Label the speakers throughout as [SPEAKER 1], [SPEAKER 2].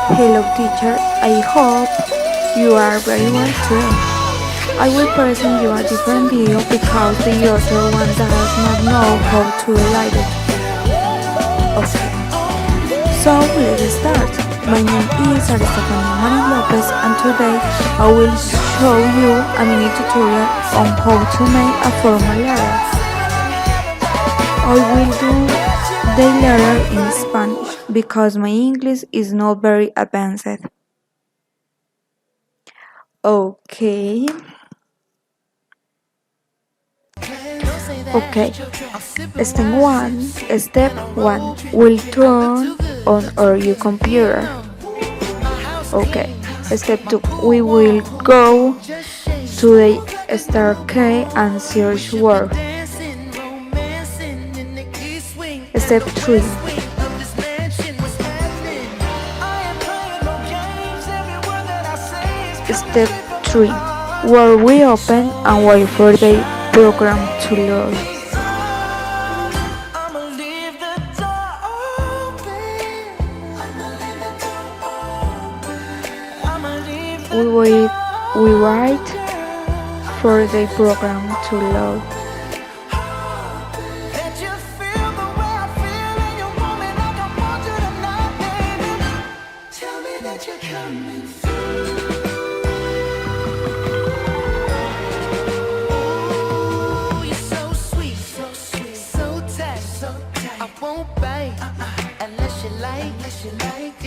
[SPEAKER 1] Hello teacher, I hope you are very well today. I will present you a different video because the other one does not know how to edit it. Okay, so let's start. My name is Sara Estefania Marin López and today I will show you a mini tutorial on how to make a formal letter. I will do the letter in Spanish because my English is not very advanced. Okay. Okay. Step 1 will turn on your computer. Okay. Step 2 we will go to the start key and search word. Step 3 Step 3 where we open and wait for the program to load. We wait for the program to load.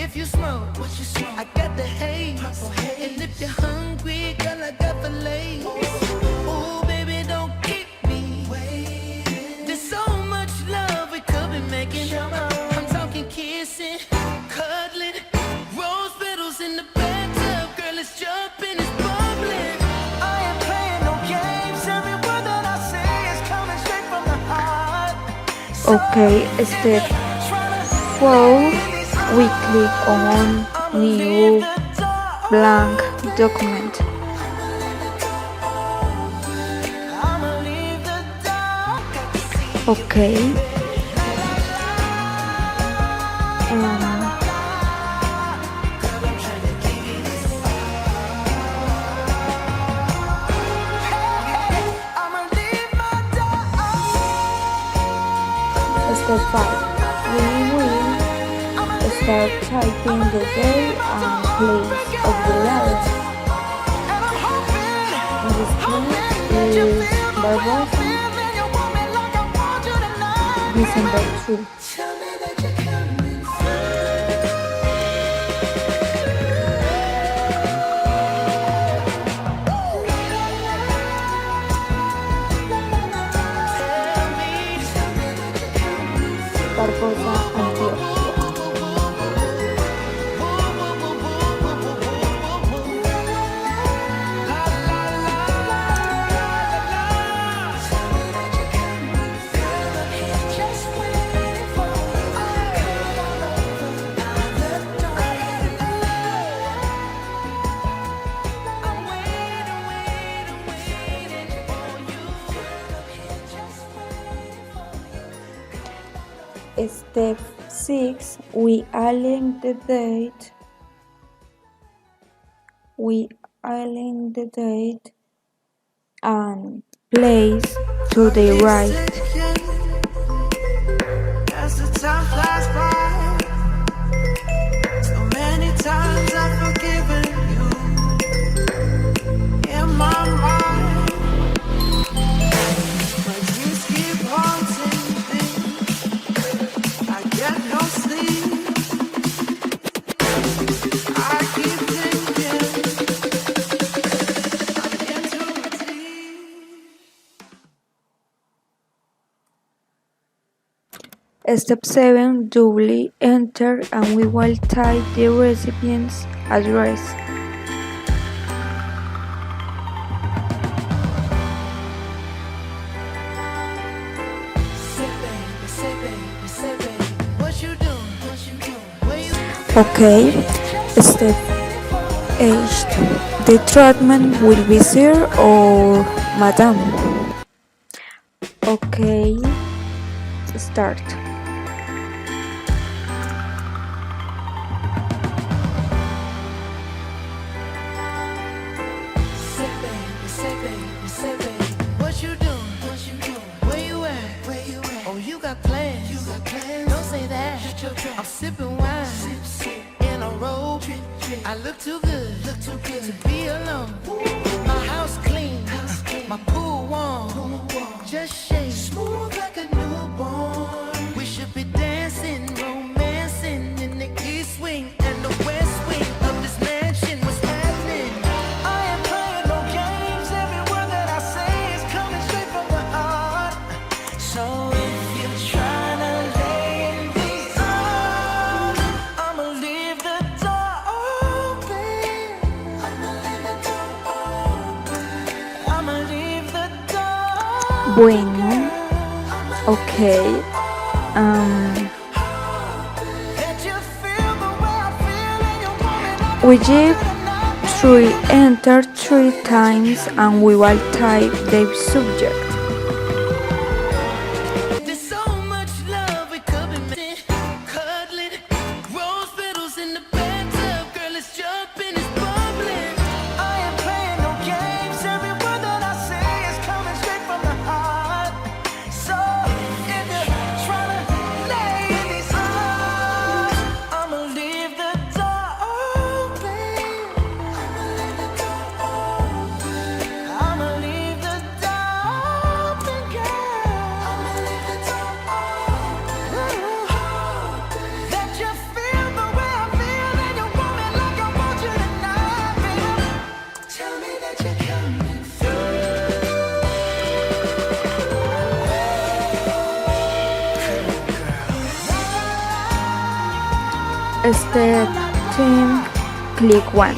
[SPEAKER 2] If you smoke, I got the haze. And if you're hungry, girl, I got the lace. Ooh, baby, don't keep me waiting. There's so much love we could be making. I'm talking kissing, cuddling, rose petals in the bathtub. Girl, it's jumping, it's bubbling. I ain't playing no games. Every word that I say is coming straight from the heart.
[SPEAKER 1] Okay, Step 4 we click on New Blank Document. Okay. Step 5 we will start typing the day and place of the letter. In this case is Barbosa, December 2. Barbosa, Antioquia. Step 6 we align the date. And place to the right.
[SPEAKER 2] As the time flies by, so many times I've forgiven you in my mind, but dreams keep haunting me. I get no sleep. I keep thinking I'm in too deep.
[SPEAKER 1] Step 7 doubly enter and we will type the recipient's address. Okay. Step 8 the treatment will be sir or madam. Okay, start.
[SPEAKER 2] sipping wine in a robe. I look too good to be alone. My house clean, my pool warm. Just shake smooth like a newborn. We should be dancing, romancing in the east wing and the west wing of this mansion. What's happening? I ain't playing no games. Every word that I say is coming straight from the heart. So if you're trying to lay in these arms, I'ma leave the door open. I'ma leave the door open. I'ma leave the door.
[SPEAKER 1] Bueno, okay. We give three enter 3 times and we will type the subject.
[SPEAKER 2] There's so much love we could be missing. Cuddling, rose petals in the bathtub. Girl, it's jumping, it's bubbling. I ain't playing no games. Every word that I say is coming straight from the heart. So if you're trying to lay in these arms, I'ma leave the door open. I'ma leave the door open. I'ma leave the door open, girl. I'ma leave the door open. That you feel the way I feel and you want me like I want you tonight, baby. Tell me that you're coming
[SPEAKER 1] Step 10, click 1.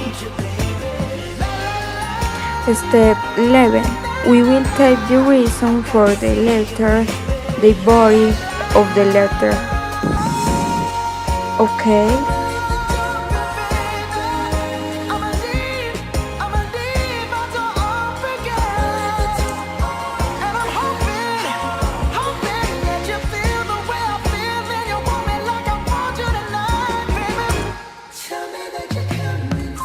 [SPEAKER 1] Step 11. We will type the reason for the letter, the body of the letter. Okay.
[SPEAKER 2] I'ma leave my door open, girl. And I'm hoping that you feel the way I feel and you want me like I want you tonight, baby. Tell me that you're coming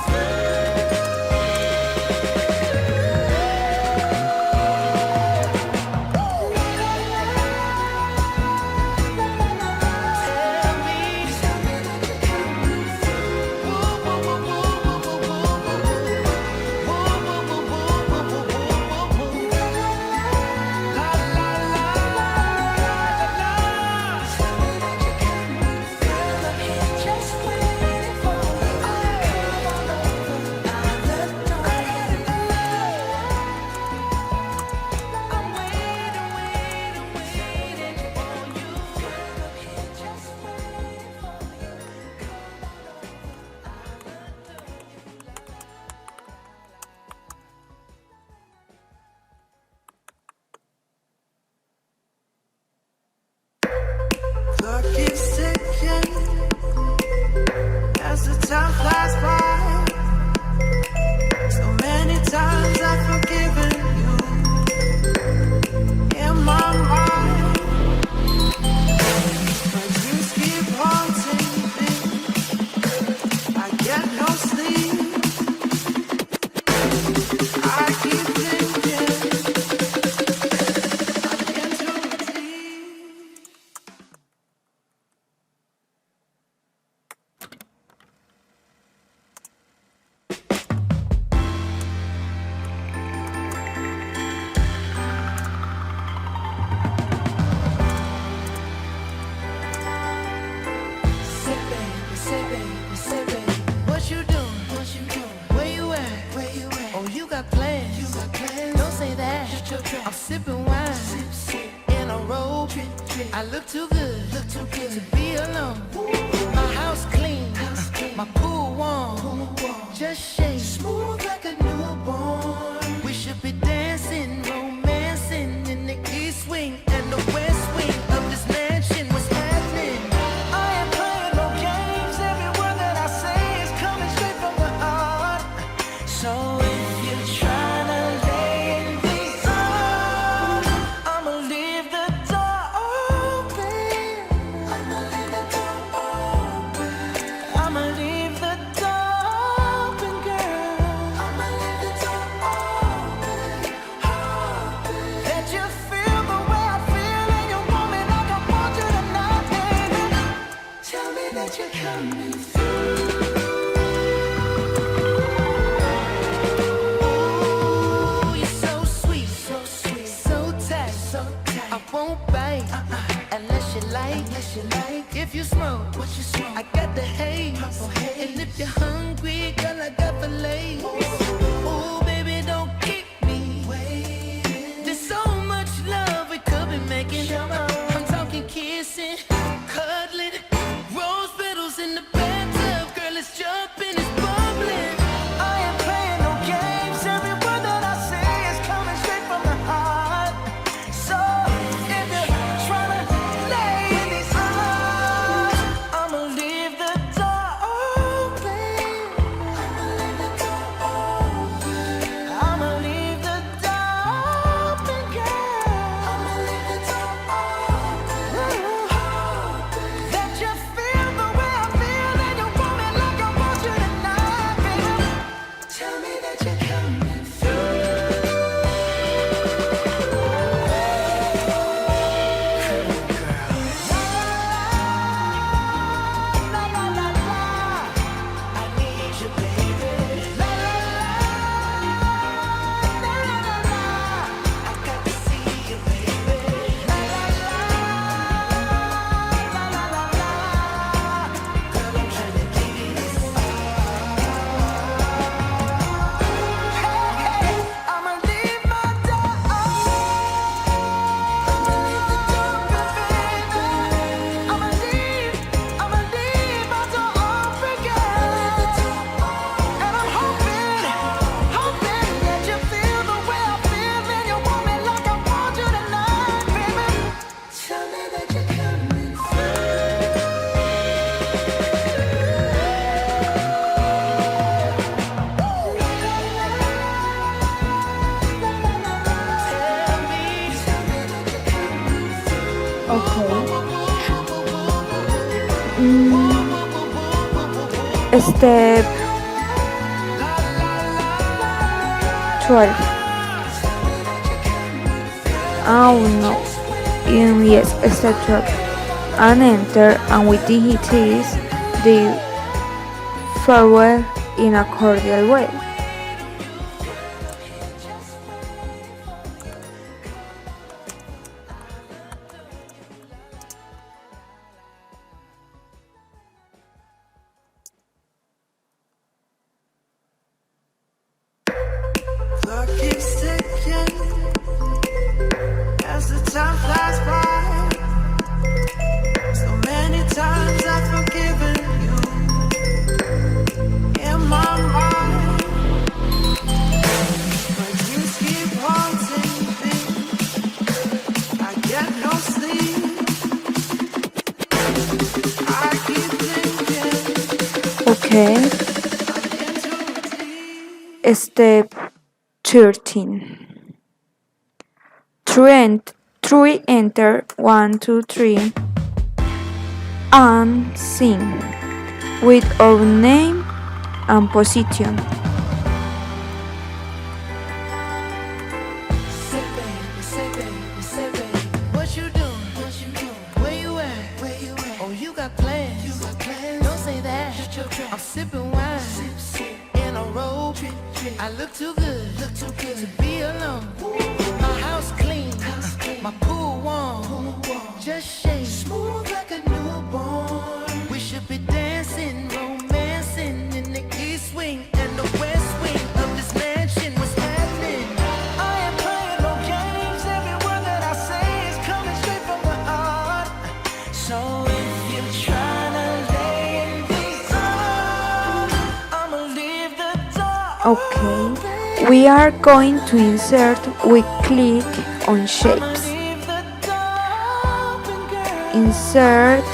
[SPEAKER 2] Clock keeps ticking as the time flies by. So many times I've forgiven you in my mind, but dreams keep haunting me. I get no sleep. I keep thinking I get too deep. Say baby, what you doing? Where you at? Oh, you got plans. Don't say that. I'm sipping wine in a robe. I look too good to be alone. My house clean, my pool warm. Just shake smooth like a newborn. We should be dancing, romancing in the east wing and the west wing of this mansion. What's happening? I ain't playing no games. Every word that I say is coming straight from the heart. So if you're trying to lay in these arms, I'ma leave the door open. I'ma leave the door open. Ooh, you're so sweet, so tight, I won't bite unless you like. If you smoke, I got the haze. And if you're hungry, girl, I got fillets. Ooh, baby, don't keep me waiting. There's so much love we could be making. I'm talking kissing, cuddling, rose petals in the bathtub. Girl, it's jumping, it's bubbling. I ain't playing no games. Every word that I say is coming straight from the heart. So if you're trying to lay in these arms, I'ma leave the door open. I'ma leave the door open, girl. That you feel the way I feel and you want me like I want you tonight, baby. Tell me that you're coming through. La la la la, I need you, baby. La la la, I got to see you, baby. La la la, girl, I'm trying to give you this. Hey, I'ma leave my door open. I'ma leave the door open, baby. I'ma leave my door open, girl. And I'm hoping that you feel the way I feel and you want me like I want you tonight, baby. Tell me that you're coming
[SPEAKER 1] Okay. Step 12. Oh no. Yes, step 12. And enter and with digits the farewell in a cordial way.
[SPEAKER 2] Clock keeps ticking as the time flies by. So many times I've forgiven you in my mind, but you keep haunting me. I get no sleep. I keep thinking
[SPEAKER 1] Okay.
[SPEAKER 2] I'm in too deep.
[SPEAKER 1] Step 13. Three enter 1, 2, 3 and sing with our name and position.
[SPEAKER 2] Say baby, what you doing? Where you at? Oh, you got plans? Don't say that. I'm sipping wine in a robe. I look too good to be alone. My house clean, my pool warm. Just shake smooth like a newborn. We should be dancing, romancing in the east wing and the west wing of this mansion. What's happening? I ain't playing no games. Every word that I say is coming straight from the heart. So if you're trying to lay in these arms, I'ma leave the door
[SPEAKER 1] Okay. We are going to insert. We click on shapes.
[SPEAKER 2] leave the door open, girl.
[SPEAKER 1] Insert.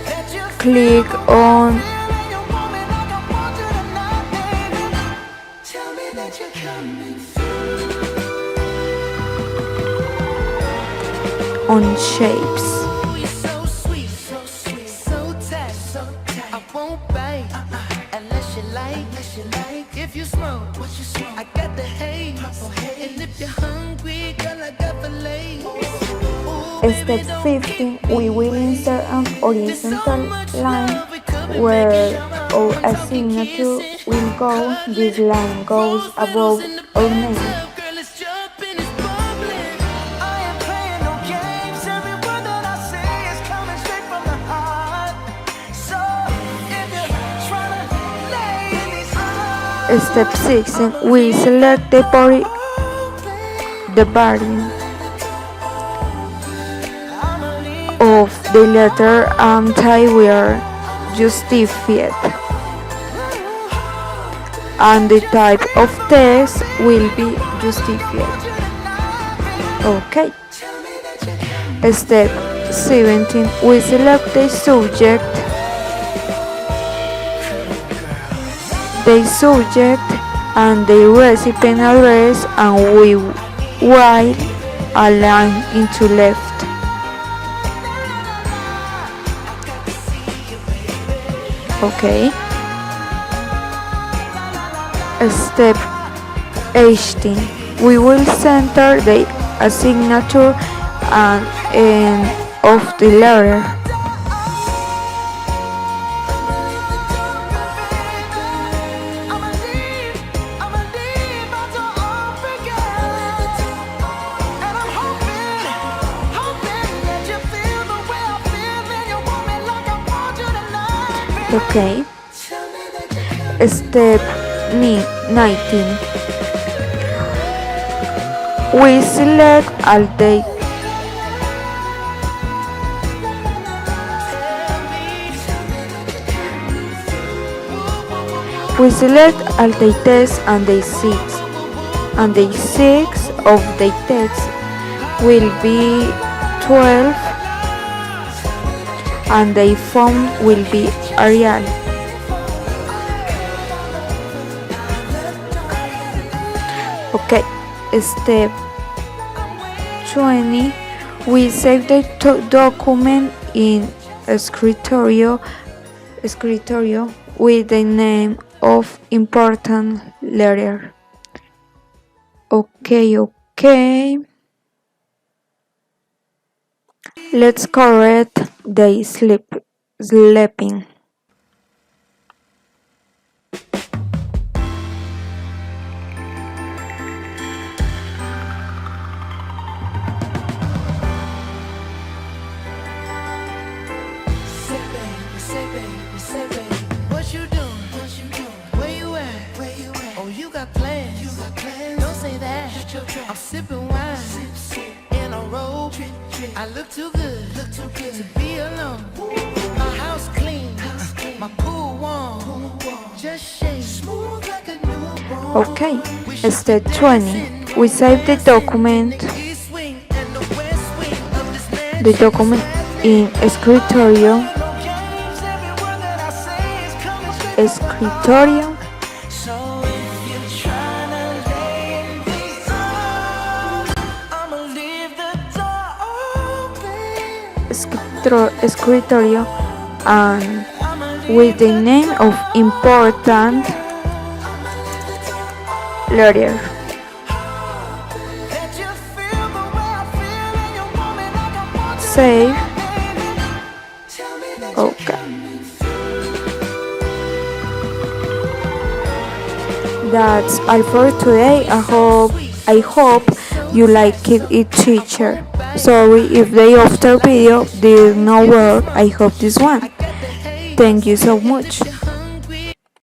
[SPEAKER 2] That you
[SPEAKER 1] Click on
[SPEAKER 2] feel and you want me like I want you tonight, baby. Tell me that you're coming through.
[SPEAKER 1] on shapes.
[SPEAKER 2] Ooh, you're so sweet, so tight, I won't bite unless you like. If you smoke, I got the haze. And if you're hungry, girl, I got fillets. Ooh,
[SPEAKER 1] Step 15, we will insert an horizontal line where our signature will go. This line goes above our name. Step 16, we select the body of the letter and type where justified, and the type of text will be justified. Okay. Step 17, we select the subject and the recipient address, and we will align into left. Okay. Step 18, we will center the signature and end of the letter. Okay. Step 19. We select all the text and the six of the text will be 12 and the font will be Arial. Okay, step 20. We save the document in escritorio with the name of important letter. Okay. Let's correct the sleeping.
[SPEAKER 2] Say baby, what you doing? Where you at? Oh, you got plans. Don't say that. I'm sipping wine in a robe. I look too good to be alone. My house clean, my pool warm. Just shake smooth like a newborn.
[SPEAKER 1] Okay, step 20. We save the document in escritorio. Escritorio and with the name of important letter. Save. Okay. That's all for today. I hope you like it, teacher. Sorry if the after video did not work. I hope this one. Thank you so much.